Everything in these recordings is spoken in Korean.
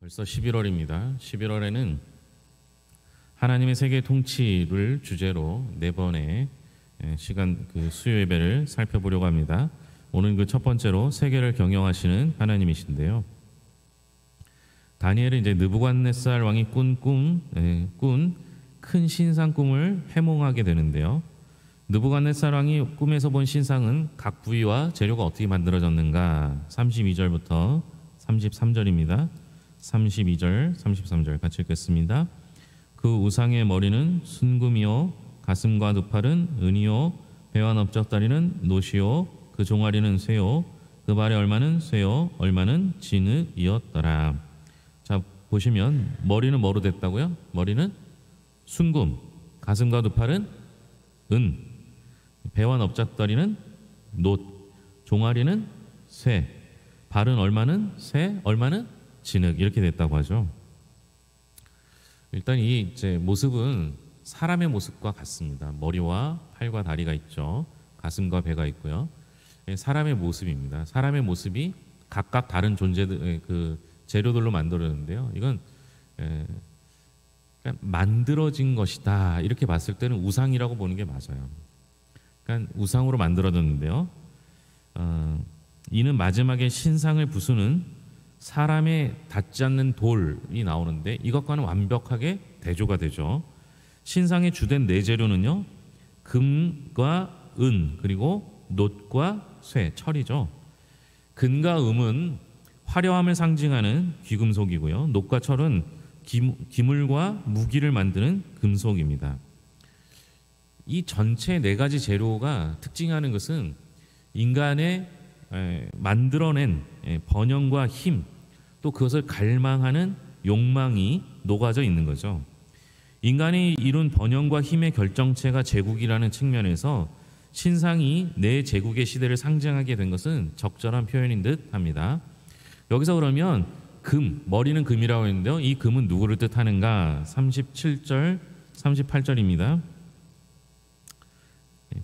벌써 11월입니다. 11월에는 하나님의 세계 통치를 주제로 네 번의 시간 수요 예배를 살펴보려고 합니다. 오늘 그 첫 번째로 세계를 경영하시는 하나님이신데요. 다니엘은 이제 느부갓네살 왕이 꾼 큰 신상 꿈을 해몽하게 되는데요. 느부갓네살 왕이 꿈에서 본 신상은 각 부위와 재료가 어떻게 만들어졌는가 32절부터 33절입니다. 32절, 33절 같이 읽겠습니다. 그 우상의 머리는 순금이요, 가슴과 두팔은 은이요, 배와 넓적다리는 노시요, 그 종아리는 쇠요, 그 발의 얼마는 쇠요, 얼마는 진흙이었더라. 자, 보시면 머리는 뭐로 됐다고요? 머리는 순금, 가슴과 두팔은 은, 배와 넓적다리는 놋, 종아리는 쇠, 발은 얼마는 쇠, 얼마는 진흙, 이렇게 됐다고 하죠. 일단 이 이제 모습은 사람의 모습과 같습니다. 머리와 팔과 다리가 있죠. 가슴과 배가 있고요. 사람의 모습입니다. 사람의 모습이 각각 다른 존재들 그 재료들로 만들어졌는데요. 이건 만들어진 것이다. 이렇게 봤을 때는 우상이라고 보는 게 맞아요. 그러니까 우상으로 만들어졌는데요. 이는 마지막에 신상을 부수는 사람에 닿지 않는 돌이 나오는데 이것과는 완벽하게 대조가 되죠. 신상의 주된 네 재료는요, 금과 은 그리고 놋과 쇠, 철이죠. 금과 음은 화려함을 상징하는 귀금속이고요. 놋과 철은 기물과 무기를 만드는 금속입니다. 이 전체 네 가지 재료가 특징하는 것은 인간의 만들어낸 번영과 힘, 또 그것을 갈망하는 욕망이 녹아져 있는 거죠. 인간이 이룬 번영과 힘의 결정체가 제국이라는 측면에서 신상이 내 제국의 시대를 상징하게 된 것은 적절한 표현인 듯 합니다. 여기서 그러면 금, 머리는 금이라고 했는데요. 이 금은 누구를 뜻하는가? 37절, 38절입니다.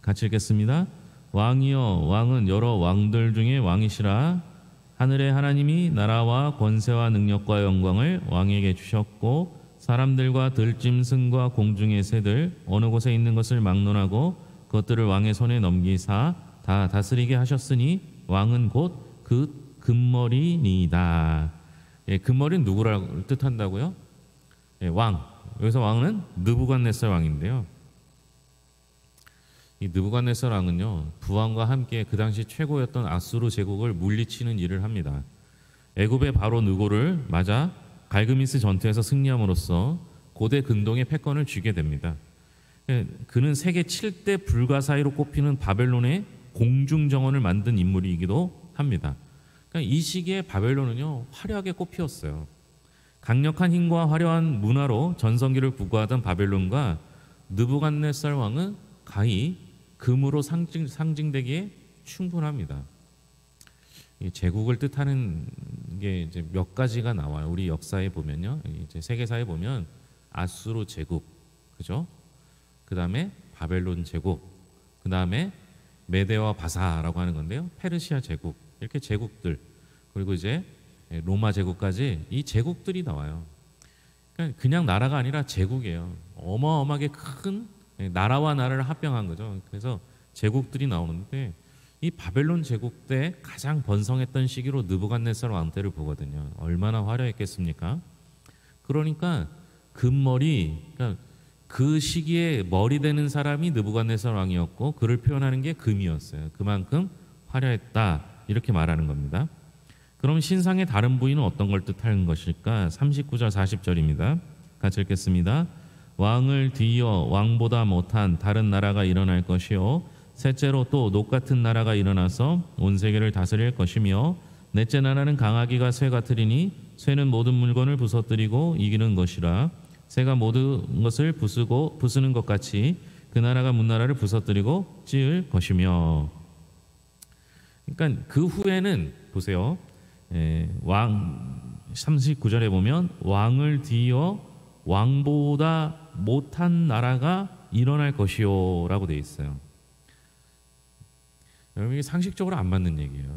같이 읽겠습니다. 왕이여, 왕은 여러 왕들 중에 왕이시라. 하늘의 하나님이 나라와 권세와 능력과 영광을 왕에게 주셨고 사람들과 들짐승과 공중의 새들 어느 곳에 있는 것을 막론하고 그것들을 왕의 손에 넘기사 다 다스리게 하셨으니 왕은 곧 그 금머리니이다. 금머리는 누구를 뜻한다고요? 왕. 여기서 왕은 느부갓네살 왕인데요. 이 느부갓네살 왕은요, 부왕과 함께 그 당시 최고였던 아수르 제국을 물리치는 일을 합니다. 애굽의 바로 느고를 맞아 갈그미스 전투에서 승리함으로써 고대 근동의 패권을 쥐게 됩니다. 그는 세계 7대 불가사의로 꼽히는 바벨론의 공중정원을 만든 인물이기도 합니다. 그러니까 이 시기에 바벨론은요, 화려하게 꽃피웠어요. 강력한 힘과 화려한 문화로 전성기를 구가하던 바벨론과 느부갓네살 왕은 가히 금으로 상징되기에 충분합니다. 이 제국을 뜻하는 게 이제 몇 가지가 나와요. 우리 역사에 보면요, 이제 세계사에 보면 아수르 제국, 그죠? 그 다음에 바벨론 제국, 그 다음에 메데와 바사라고 하는 건데요, 페르시아 제국, 이렇게 제국들, 그리고 이제 로마 제국까지 이 제국들이 나와요. 그러니까 그냥 나라가 아니라 제국이에요. 어마어마하게 큰 나라와 나라를 합병한 거죠. 그래서 제국들이 나오는데 이 바벨론 제국 때 가장 번성했던 시기로 느부갓네살 왕 때를 보거든요. 얼마나 화려했겠습니까? 그러니까 금머리, 그러니까 그 시기에 머리 되는 사람이 느부갓네살 왕이었고 그를 표현하는 게 금이었어요. 그만큼 화려했다, 이렇게 말하는 겁니다. 그럼 신상의 다른 부위는 어떤 걸 뜻하는 것일까? 39절 40절입니다. 같이 읽겠습니다. 왕을 뒤이어 왕보다 못한 다른 나라가 일어날 것이요, 셋째로 또 놋 같은 나라가 일어나서 온 세계를 다스릴 것이며, 넷째 나라는 강아기가 쇠 같으리니 쇠는 모든 물건을 부서뜨리고 이기는 것이라. 새가 모든 것을 부수는 것 같이 그 나라가 문나라를 부서뜨리고 찌을 것이며. 그러니까 그 후에는 보세요. 왕 39절에 보면 왕을 뒤이어 왕보다 못한 나라가 일어날 것이요 라고 되어 있어요. 여러분, 이게 상식적으로 안 맞는 얘기예요.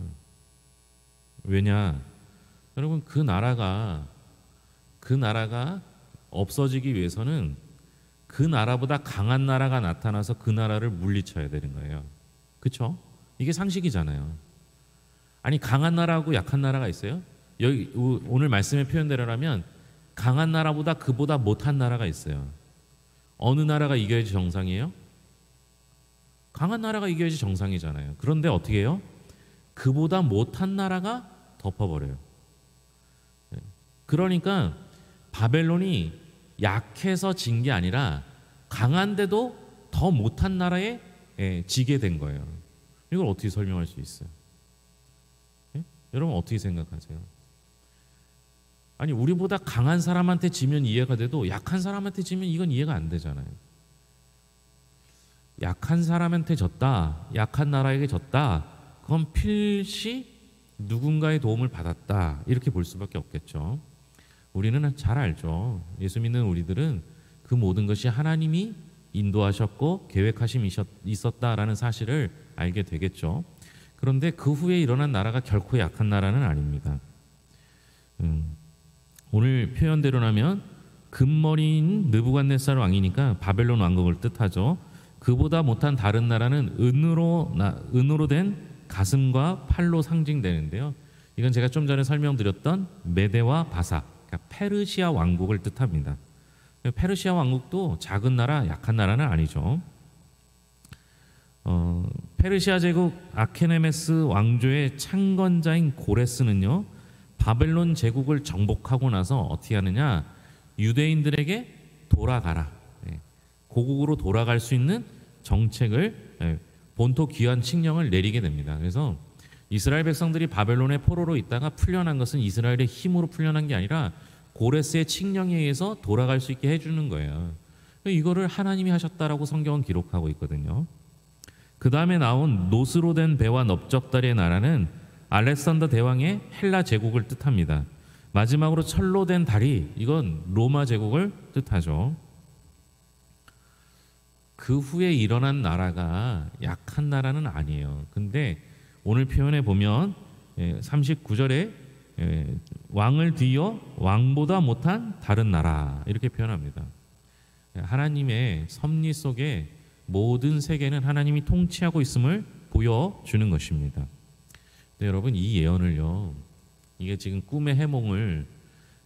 왜냐? 여러분, 그 나라가 그 나라가 없어지기 위해서는 그 나라보다 강한 나라가 나타나서 그 나라를 물리쳐야 되는 거예요. 그렇죠? 이게 상식이잖아요. 아니 강한 나라하고 약한 나라가 있어요? 여기 오늘 말씀의 표현대로라면 강한 나라보다 그보다 못한 나라가 있어요. 어느 나라가 이겨야지 정상이에요? 강한 나라가 이겨야지 정상이잖아요. 그런데 어떻게 해요? 그보다 못한 나라가 덮어버려요. 그러니까 바벨론이 약해서 진 게 아니라 강한데도 더 못한 나라에 지게 된 거예요. 이걸 어떻게 설명할 수 있어요? 여러분 어떻게 생각하세요? 아니 우리보다 강한 사람한테 지면 이해가 돼도 약한 사람한테 지면 이건 이해가 안 되잖아요. 약한 사람한테 졌다, 약한 나라에게 졌다, 그건 필시 누군가의 도움을 받았다 이렇게 볼 수밖에 없겠죠. 우리는 잘 알죠. 예수 믿는 우리들은 그 모든 것이 하나님이 인도하셨고 계획하심이 있었다라는 사실을 알게 되겠죠. 그런데 그 후에 일어난 나라가 결코 약한 나라는 아닙니다. 오늘 표현대로라면 금머리인 느부갓네살 왕이니까 바벨론 왕국을 뜻하죠. 그보다 못한 다른 나라는 은으로 된 가슴과 팔로 상징되는데요. 이건 제가 좀 전에 설명드렸던 메대와 바사, 그러니까 페르시아 왕국을 뜻합니다. 페르시아 왕국도 작은 나라, 약한 나라는 아니죠. 페르시아 제국 아케네메스 왕조의 창건자인 고레스는요, 바벨론 제국을 정복하고 나서 어떻게 하느냐, 유대인들에게 돌아가라, 고국으로 돌아갈 수 있는 정책을, 본토 귀환 칙령을 내리게 됩니다. 그래서 이스라엘 백성들이 바벨론의 포로로 있다가 풀려난 것은 이스라엘의 힘으로 풀려난 게 아니라 고레스의 칙령에 의해서 돌아갈 수 있게 해주는 거예요. 이거를 하나님이 하셨다라고 성경은 기록하고 있거든요. 그 다음에 나온 노스로 된 배와 넓적다리의 나라는 알렉산더 대왕의 헬라 제국을 뜻합니다. 마지막으로 철로 된 다리, 이건 로마 제국을 뜻하죠. 그 후에 일어난 나라가 약한 나라는 아니에요. 근데 오늘 표현에 보면 39절에 왕을 뒤이어 왕보다 못한 다른 나라 이렇게 표현합니다. 하나님의 섭리 속에 모든 세계는 하나님이 통치하고 있음을 보여주는 것입니다. 근데 여러분 이 예언을요, 이게 지금 꿈의 해몽을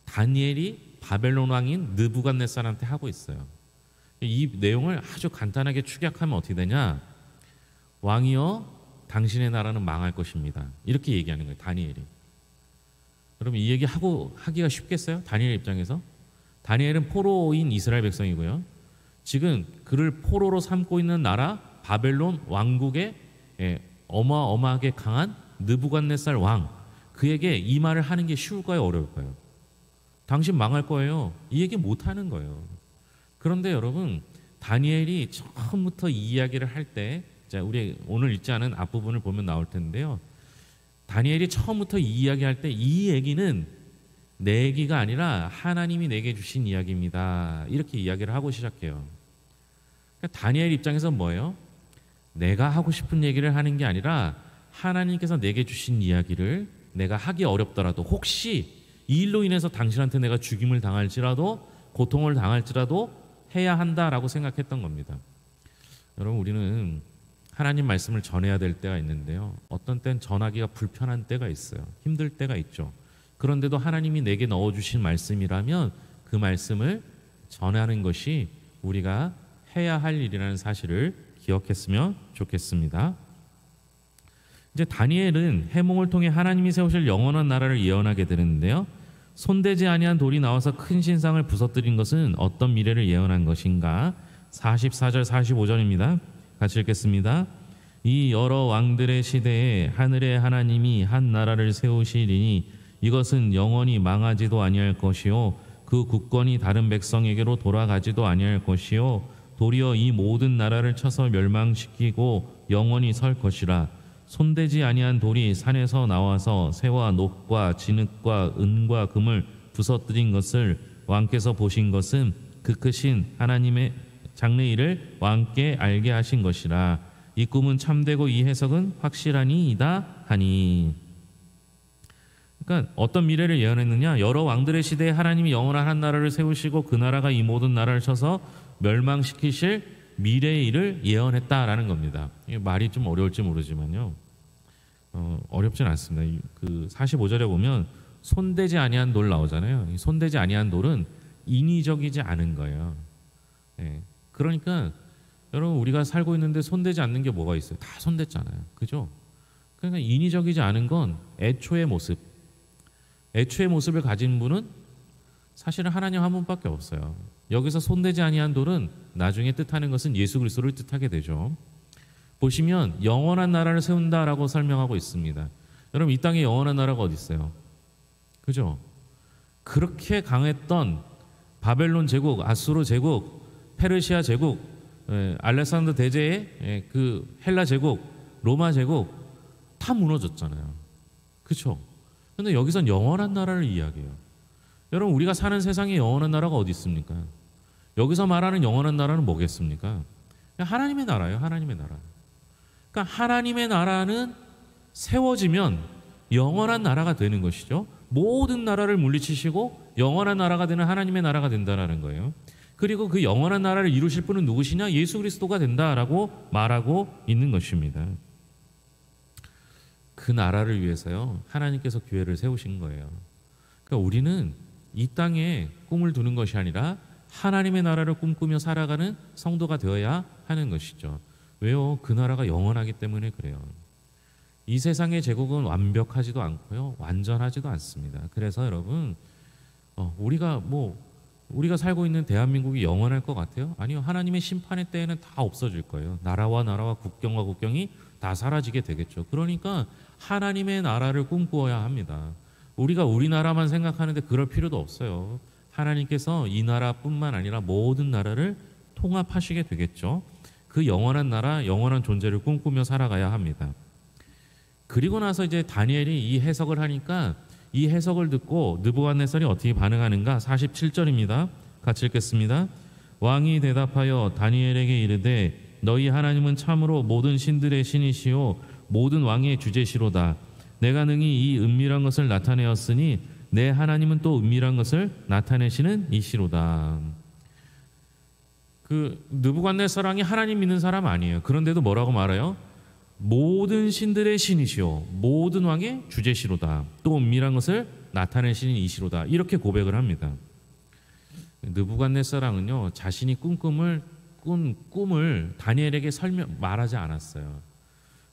다니엘이 바벨론 왕인 느부갓네살한테 하고 있어요. 이 내용을 아주 간단하게 축약하면 어떻게 되냐, 왕이여 당신의 나라는 망할 것입니다 이렇게 얘기하는 거예요, 다니엘이. 여러분 이 얘기 하기가 쉽겠어요? 다니엘 입장에서? 다니엘은 포로인 이스라엘 백성이고요, 지금 그를 포로로 삼고 있는 나라 바벨론 왕국의 어마어마하게 강한 느부갓네살 왕, 그에게 이 말을 하는 게 쉬울까요, 어려울까요? 당신 망할 거예요, 이 얘기 못 하는 거예요. 그런데 여러분 다니엘이 처음부터 이 이야기를 할 때, 자 우리 오늘 읽지 않은 앞부분을 보면 나올 텐데요, 다니엘이 처음부터 이 이야기할 때 이 얘기는 내 얘기가 아니라 하나님이 내게 주신 이야기입니다 이렇게 이야기를 하고 시작해요. 그러니까 다니엘 입장에서 뭐예요? 내가 하고 싶은 얘기를 하는 게 아니라 하나님께서 내게 주신 이야기를 내가 하기 어렵더라도, 혹시 이 일로 인해서 당신한테 내가 죽임을 당할지라도 고통을 당할지라도 해야 한다라고 생각했던 겁니다. 여러분 우리는 하나님 말씀을 전해야 될 때가 있는데요, 어떤 땐 전하기가 불편한 때가 있어요. 힘들 때가 있죠. 그런데도 하나님이 내게 넣어주신 말씀이라면 그 말씀을 전하는 것이 우리가 해야 할 일이라는 사실을 기억했으면 좋겠습니다. 이제 다니엘은 해몽을 통해 하나님이 세우실 영원한 나라를 예언하게 되는데요, 손대지 아니한 돌이 나와서 큰 신상을 부서뜨린 것은 어떤 미래를 예언한 것인가? 44절 45절입니다. 같이 읽겠습니다. 이 여러 왕들의 시대에 하늘의 하나님이 한 나라를 세우시리니 이것은 영원히 망하지도 아니할 것이요 그 국권이 다른 백성에게로 돌아가지도 아니할 것이요 도리어 이 모든 나라를 쳐서 멸망시키고 영원히 설 것이라. 손대지 아니한 돌이 산에서 나와서 새와 녹과 진흙과 은과 금을 부서뜨린 것을 왕께서 보신 것은 그 크신 하나님의 장래일을 왕께 알게 하신 것이라. 이 꿈은 참되고 이 해석은 확실하니이다 하니. 그러니까 어떤 미래를 예언했느냐? 여러 왕들의 시대에 하나님이 영원한 한 나라를 세우시고 그 나라가 이 모든 나라를 쳐서 멸망시키실 미래의 일을 예언했다라는 겁니다. 이게 말이 좀 어려울지 모르지만요. 어렵진 않습니다. 그 45절에 보면 손대지 아니한 돌 나오잖아요. 이 손대지 아니한 돌은 인위적이지 않은 거예요. 예. 그러니까 여러분 우리가 살고 있는데 손대지 않는 게 뭐가 있어요? 다 손댔잖아요. 그죠? 그러니까 인위적이지 않은 건 애초의 모습. 애초의 모습을 가진 분은 사실은 하나님 한 분밖에 없어요. 여기서 손대지 아니한 돌은 나중에 뜻하는 것은 예수 그리스도를 뜻하게 되죠. 보시면 영원한 나라를 세운다라고 설명하고 있습니다. 여러분 이 땅에 영원한 나라가 어디 있어요? 그죠? 그렇게 강했던 바벨론 제국, 아수르 제국, 페르시아 제국, 알렉산더 대제의 그 헬라 제국, 로마 제국 다 무너졌잖아요. 그렇죠? 근데 여기선 영원한 나라를 이야기해요. 여러분 우리가 사는 세상에 영원한 나라가 어디 있습니까? 여기서 말하는 영원한 나라는 뭐겠습니까? 하나님의 나라예요. 하나님의 나라. 그러니까 하나님의 나라는 세워지면 영원한 나라가 되는 것이죠. 모든 나라를 물리치시고 영원한 나라가 되는 하나님의 나라가 된다는 거예요. 그리고 그 영원한 나라를 이루실 분은 누구시냐? 예수 그리스도가 된다라고 말하고 있는 것입니다. 그 나라를 위해서요 하나님께서 교회를 세우신 거예요. 그러니까 우리는 이 땅에 꿈을 두는 것이 아니라 하나님의 나라를 꿈꾸며 살아가는 성도가 되어야 하는 것이죠. 왜요? 그 나라가 영원하기 때문에 그래요. 이 세상의 제국은 완벽하지도 않고요 완전하지도 않습니다. 그래서 여러분 우리가 살고 있는 대한민국이 영원할 것 같아요? 아니요. 하나님의 심판의 때에는 다 없어질 거예요. 나라와 국경과 국경이 다 사라지게 되겠죠. 그러니까 하나님의 나라를 꿈꾸어야 합니다. 우리가 우리나라만 생각하는데 그럴 필요도 없어요. 하나님께서 이 나라뿐만 아니라 모든 나라를 통합하시게 되겠죠. 그 영원한 나라, 영원한 존재를 꿈꾸며 살아가야 합니다. 그리고 나서 이제 다니엘이 이 해석을 하니까 이 해석을 듣고 느부갓네살이 어떻게 반응하는가? 47절입니다. 같이 읽겠습니다. 왕이 대답하여 다니엘에게 이르되 너희 하나님은 참으로 모든 신들의 신이시요 모든 왕의 주제시로다. 내가 능히 이 은밀한 것을 나타내었으니 내 하나님은 또 은밀한 것을 나타내시는 이시로다. 그 느부갓네살 왕이 하나님 믿는 사람 아니에요. 그런데도 뭐라고 말해요? 모든 신들의 신이시요 모든 왕의 주제시로다. 또 은밀한 것을 나타내시는 이시로다. 이렇게 고백을 합니다. 느부갓네살 왕은요 자신이 꾼 꿈을 다니엘에게 말하지 않았어요.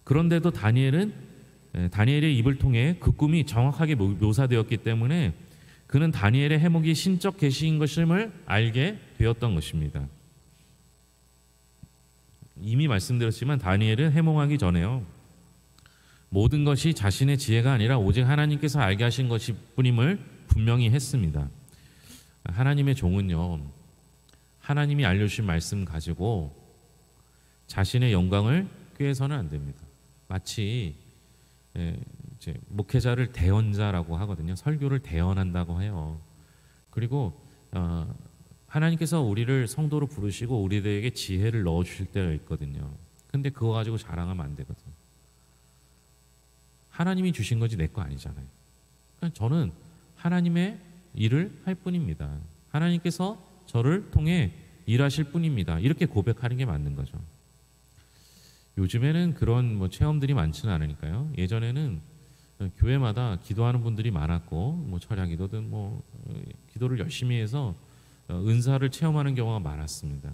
그런데도 다니엘의 입을 통해 그 꿈이 정확하게 묘사되었기 때문에 그는 다니엘의 해몽이 신적 계시인 것임을 알게 되었던 것입니다. 이미 말씀드렸지만 다니엘은 해몽하기 전에요 모든 것이 자신의 지혜가 아니라 오직 하나님께서 알게 하신 것일 뿐임을 분명히 했습니다. 하나님의 종은요 하나님이 알려주신 말씀 가지고 자신의 영광을 꾀해서는 안 됩니다. 마치 이제 목회자를 대언자라고 하거든요. 설교를 대언한다고 해요. 그리고 하나님께서 우리를 성도로 부르시고 우리들에게 지혜를 넣어주실 때가 있거든요. 근데 그거 가지고 자랑하면 안 되거든. 하나님이 주신 거지 내 거 아니잖아요. 그러니까 저는 하나님의 일을 할 뿐입니다. 하나님께서 저를 통해 일하실 뿐입니다. 이렇게 고백하는 게 맞는 거죠. 요즘에는 그런 체험들이 많지는 않으니까요. 예전에는 교회마다 기도하는 분들이 많았고 철야 기도든 기도를 열심히 해서 은사를 체험하는 경우가 많았습니다.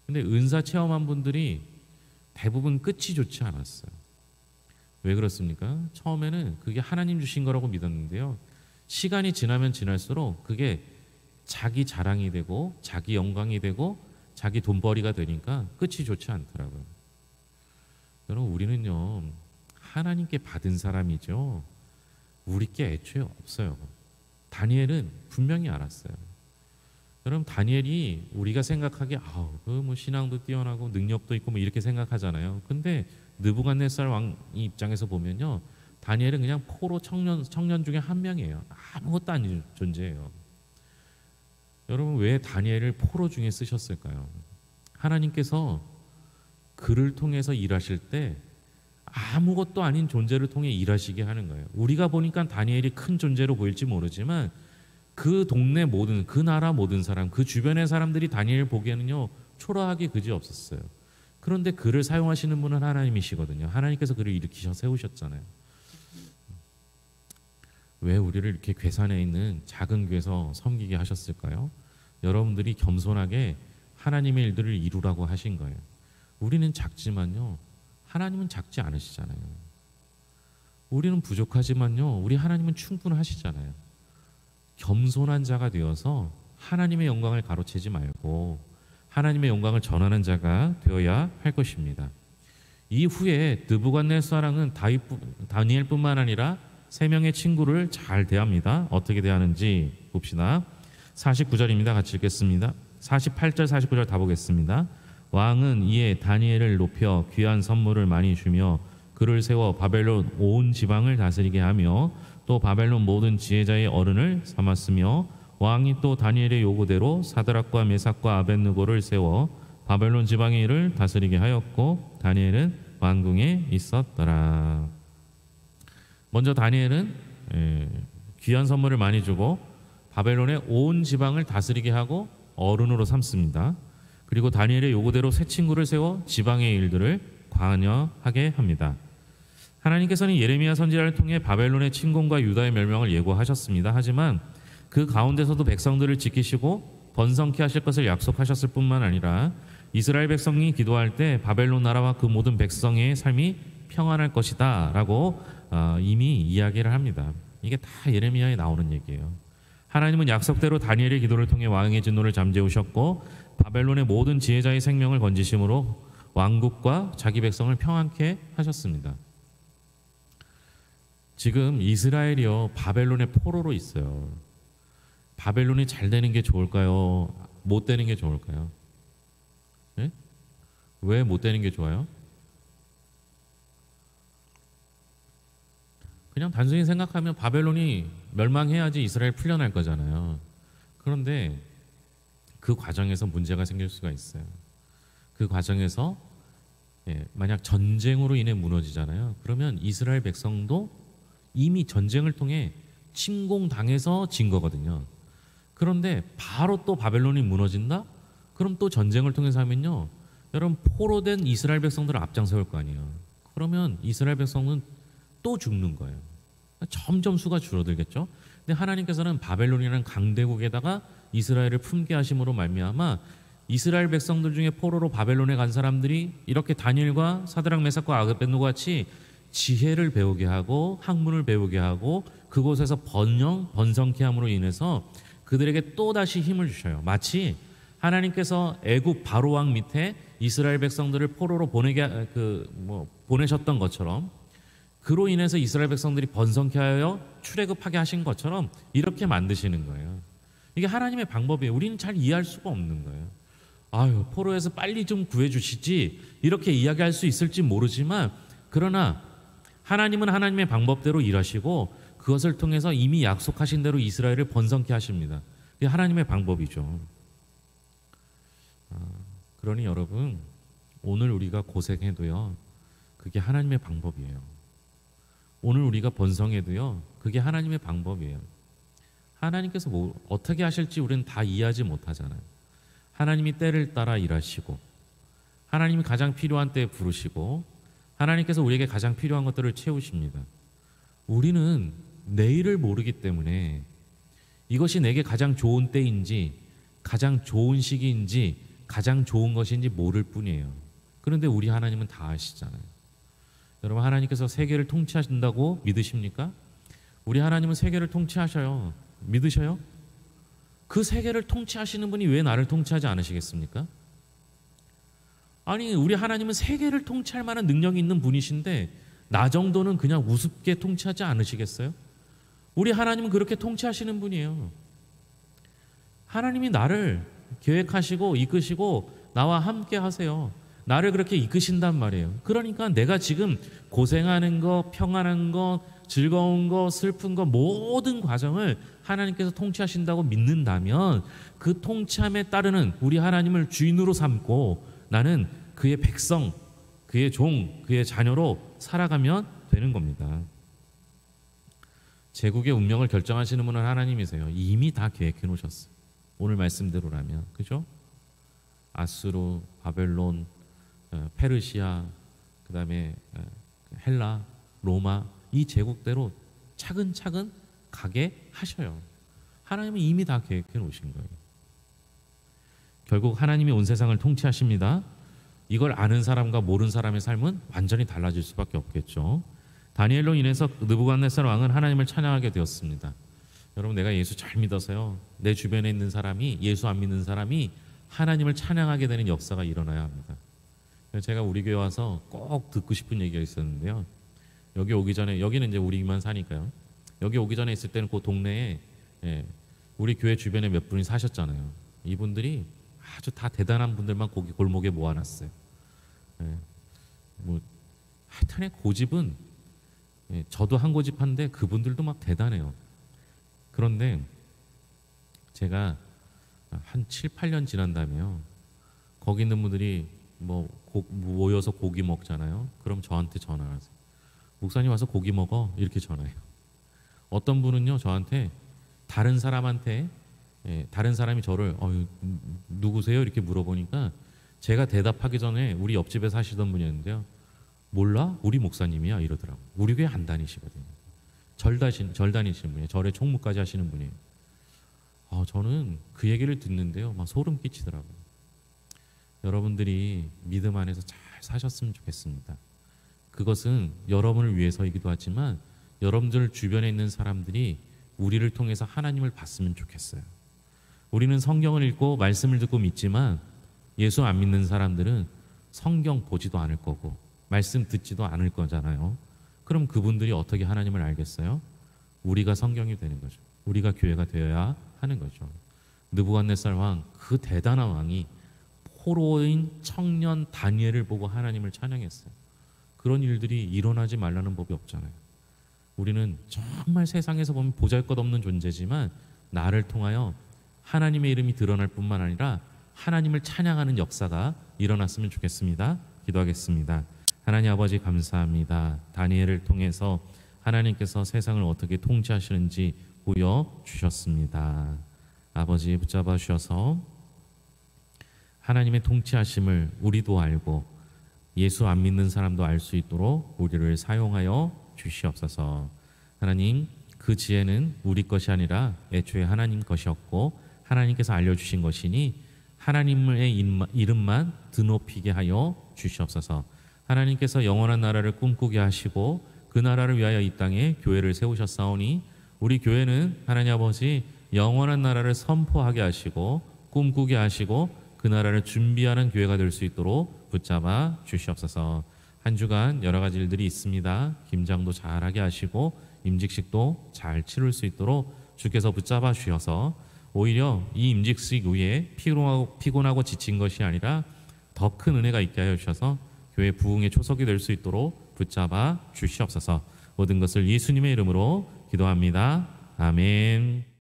근데 은사 체험한 분들이 대부분 끝이 좋지 않았어요. 왜 그렇습니까? 처음에는 그게 하나님 주신 거라고 믿었는데요. 시간이 지나면 지날수록 그게 자기 자랑이 되고 자기 영광이 되고 자기 돈벌이가 되니까 끝이 좋지 않더라고요. 여러분 우리는요 하나님께 받은 사람이죠. 우리 게 애초에 없어요. 다니엘은 분명히 알았어요. 여러분 다니엘이 우리가 생각하기에 신앙도 뛰어나고 능력도 있고 이렇게 생각하잖아요. 근데 느부갓네살 왕 입장에서 보면요 다니엘은 그냥 포로 청년 중에 한 명이에요. 아무것도 아닌 존재예요. 여러분 왜 다니엘을 포로 중에 쓰셨을까요? 하나님께서 그를 통해서 일하실 때 아무것도 아닌 존재를 통해 일하시게 하는 거예요. 우리가 보니까 다니엘이 큰 존재로 보일지 모르지만 그 동네 모든, 그 나라 모든 사람, 그 주변의 사람들이 다니엘 보기에는요 초라하기 그지 없었어요. 그런데 그를 사용하시는 분은 하나님이시거든요. 하나님께서 그를 일으키셔 세우셨잖아요. 왜 우리를 이렇게 괴산에 있는 작은 교회에서 섬기게 하셨을까요? 여러분들이 겸손하게 하나님의 일들을 이루라고 하신 거예요. 우리는 작지만요 하나님은 작지 않으시잖아요. 우리는 부족하지만요 우리 하나님은 충분하시잖아요. 겸손한 자가 되어서 하나님의 영광을 가로채지 말고 하나님의 영광을 전하는 자가 되어야 할 것입니다. 이후에 느부갓네살왕은 다니엘뿐만 아니라 세 명의 친구를 잘 대합니다. 어떻게 대하는지 봅시다. 49절입니다. 같이 읽겠습니다. 48절 49절 다 보겠습니다. 왕은 이에 다니엘을 높여 귀한 선물을 많이 주며 그를 세워 바벨론 온 지방을 다스리게 하며 또 바벨론 모든 지혜자의 어른을 삼았으며 왕이 또 다니엘의 요구대로 사드락과 메삭과 아벳느고를 세워 바벨론 지방의 일을 다스리게 하였고 다니엘은 왕궁에 있었더라. 먼저 다니엘은 귀한 선물을 많이 주고 바벨론의 온 지방을 다스리게 하고 어른으로 삼습니다. 그리고 다니엘의 요구대로 새 친구를 세워 지방의 일들을 관여하게 합니다. 하나님께서는 예레미야 선지자를 통해 바벨론의 침공과 유다의 멸망을 예고하셨습니다. 하지만 그 가운데서도 백성들을 지키시고 번성케 하실 것을 약속하셨을 뿐만 아니라 이스라엘 백성이 기도할 때 바벨론 나라와 그 모든 백성의 삶이 평안할 것이다 라고 이미 이야기를 합니다. 이게 다 예레미야에 나오는 얘기예요. 하나님은 약속대로 다니엘의 기도를 통해 왕의 진노를 잠재우셨고 바벨론의 모든 지혜자의 생명을 건지심으로 왕국과 자기 백성을 평안케 하셨습니다. 지금 이스라엘이요 바벨론의 포로로 있어요. 바벨론이 잘 되는 게 좋을까요? 못 되는 게 좋을까요? 네? 왜 못 되는 게 좋아요? 그냥 단순히 생각하면 바벨론이 멸망해야지 이스라엘 풀려날 거잖아요. 그런데 그 과정에서 문제가 생길 수가 있어요. 그 과정에서 만약 전쟁으로 인해 무너지잖아요. 그러면 이스라엘 백성도 이미 전쟁을 통해 침공당해서 진 거거든요. 그런데 바로 또 바벨론이 무너진다? 그럼 또 전쟁을 통해서 하면요 여러분 포로된 이스라엘 백성들을 앞장세울 거 아니에요. 그러면 이스라엘 백성은 또 죽는 거예요. 점점 수가 줄어들겠죠. 근데 하나님께서는 바벨론이라는 강대국에다가 이스라엘을 품게 하심으로 말미암아 이스라엘 백성들 중에 포로로 바벨론에 간 사람들이 이렇게 다니엘과 사드락 메삭과 아벳느고 같이 지혜를 배우게 하고 학문을 배우게 하고 그곳에서 번성케 함으로 인해서 그들에게 또다시 힘을 주셔요. 마치 하나님께서 애굽 바로 왕 밑에 이스라엘 백성들을 포로로 보내셨던 것처럼 그로 인해서 이스라엘 백성들이 번성케 하여 출애굽하게 하신 것처럼 이렇게 만드시는 거예요. 이게 하나님의 방법이에요. 우리는 잘 이해할 수가 없는 거예요. 아유, 포로에서 빨리 좀 구해주시지 이렇게 이야기할 수 있을지 모르지만 그러나 하나님은 하나님의 방법대로 일하시고 그것을 통해서 이미 약속하신 대로 이스라엘을 번성케 하십니다. 이게 하나님의 방법이죠. 그러니 여러분 오늘 우리가 고생해도요 그게 하나님의 방법이에요. 오늘 우리가 번성해도요 그게 하나님의 방법이에요. 하나님께서 어떻게 하실지 우리는 다 이해하지 못하잖아요. 하나님이 때를 따라 일하시고 하나님이 가장 필요한 때에 부르시고 하나님께서 우리에게 가장 필요한 것들을 채우십니다. 우리는 내일을 모르기 때문에 이것이 내게 가장 좋은 때인지 가장 좋은 시기인지 가장 좋은 것인지 모를 뿐이에요. 그런데 우리 하나님은 다 아시잖아요. 여러분 하나님께서 세계를 통치하신다고 믿으십니까? 우리 하나님은 세계를 통치하셔요. 믿으셔요? 그 세계를 통치하시는 분이 왜 나를 통치하지 않으시겠습니까? 아니 우리 하나님은 세계를 통치할 만한 능력이 있는 분이신데 나 정도는 그냥 우습게 통치하지 않으시겠어요? 우리 하나님은 그렇게 통치하시는 분이에요. 하나님이 나를 계획하시고 이끄시고 나와 함께 하세요. 나를 그렇게 이끄신단 말이에요. 그러니까 내가 지금 고생하는 거, 평안한 거, 즐거운 거, 슬픈 거 모든 과정을 하나님께서 통치하신다고 믿는다면 그 통치함에 따르는 우리 하나님을 주인으로 삼고 나는 그의 백성, 그의 종, 그의 자녀로 살아가면 되는 겁니다. 제국의 운명을 결정하시는 분은 하나님이세요. 이미 다 계획해 놓으셨어요. 오늘 말씀대로라면, 그죠? 아수르, 바벨론, 페르시아, 그다음에 헬라, 로마, 이 제국대로 차근차근 가게 하셔요. 하나님은 이미 다 계획해 놓으신 거예요. 결국 하나님이 온 세상을 통치하십니다. 이걸 아는 사람과 모르는 사람의 삶은 완전히 달라질 수밖에 없겠죠. 다니엘로 인해서 느부갓네살 왕은 하나님을 찬양하게 되었습니다. 여러분, 내가 예수 잘 믿어서요, 내 주변에 있는 사람이, 예수 안 믿는 사람이 하나님을 찬양하게 되는 역사가 일어나야 합니다. 제가 우리 교회 와서 꼭 듣고 싶은 얘기가 있었는데요. 여기 오기 전에, 여기는 이제 우리만 사니까요, 여기 오기 전에 있을 때는 그 동네에 우리 교회 주변에 몇 분이 사셨잖아요. 이분들이 아주 다 대단한 분들만 거기 골목에 모아놨어요. 뭐 하여튼에 고집은, 저도 한 고집한데 그분들도 막 대단해요. 그런데 제가 한 7, 8년 지난 다음에요, 거기 있는 분들이 뭐 모여서 고기 먹잖아요. 그럼 저한테 전화를 하세요. 목사님 와서 고기 먹어, 이렇게 전화해요. 어떤 분은요, 저한테 다른 사람한테, 다른 사람이 저를 누구세요? 이렇게 물어보니까 제가 대답하기 전에 우리 옆집에 사시던 분이었는데요, 몰라? 우리 목사님이야, 이러더라고요. 우리 교회 안 다니시거든요. 절 다니시는 분이에요. 절에 총무까지 하시는 분이에요. 저는 그 얘기를 듣는데요, 막 소름 끼치더라고요. 여러분들이 믿음 안에서 잘 사셨으면 좋겠습니다. 그것은 여러분을 위해서이기도 하지만 여러분들 주변에 있는 사람들이 우리를 통해서 하나님을 봤으면 좋겠어요. 우리는 성경을 읽고 말씀을 듣고 믿지만 예수 안 믿는 사람들은 성경 보지도 않을 거고 말씀 듣지도 않을 거잖아요. 그럼 그분들이 어떻게 하나님을 알겠어요? 우리가 성경이 되는 거죠. 우리가 교회가 되어야 하는 거죠. 느부갓네살 왕, 그 대단한 왕이 포로인 청년 다니엘을 보고 하나님을 찬양했어요. 그런 일들이 일어나지 말라는 법이 없잖아요. 우리는 정말 세상에서 보면 보잘것없는 존재지만 나를 통하여 하나님의 이름이 드러날 뿐만 아니라 하나님을 찬양하는 역사가 일어났으면 좋겠습니다. 기도하겠습니다. 하나님 아버지, 감사합니다. 다니엘을 통해서 하나님께서 세상을 어떻게 통치하시는지 보여주셨습니다. 아버지, 붙잡아 주셔서 하나님의 통치하심을 우리도 알고 예수 안 믿는 사람도 알 수 있도록 우리를 사용하여 주시옵소서. 하나님, 그 지혜는 우리 것이 아니라 애초에 하나님 것이었고 하나님께서 알려주신 것이니 하나님의 이름만 드높이게 하여 주시옵소서. 하나님께서 영원한 나라를 꿈꾸게 하시고 그 나라를 위하여 이 땅에 교회를 세우셨사오니 우리 교회는 하나님 아버지 영원한 나라를 선포하게 하시고 꿈꾸게 하시고 그 나라를 준비하는 교회가 될 수 있도록 붙잡아 주시옵소서. 한 주간 여러 가지 일들이 있습니다. 김장도 잘하게 하시고 임직식도 잘 치룰 수 있도록 주께서 붙잡아 주셔서 오히려 이 임직식 위에 피곤하고 지친 것이 아니라 더 큰 은혜가 있게 하여 주셔서 교회 부흥의 초석이 될 수 있도록 붙잡아 주시옵소서. 모든 것을 예수님의 이름으로 기도합니다. 아멘.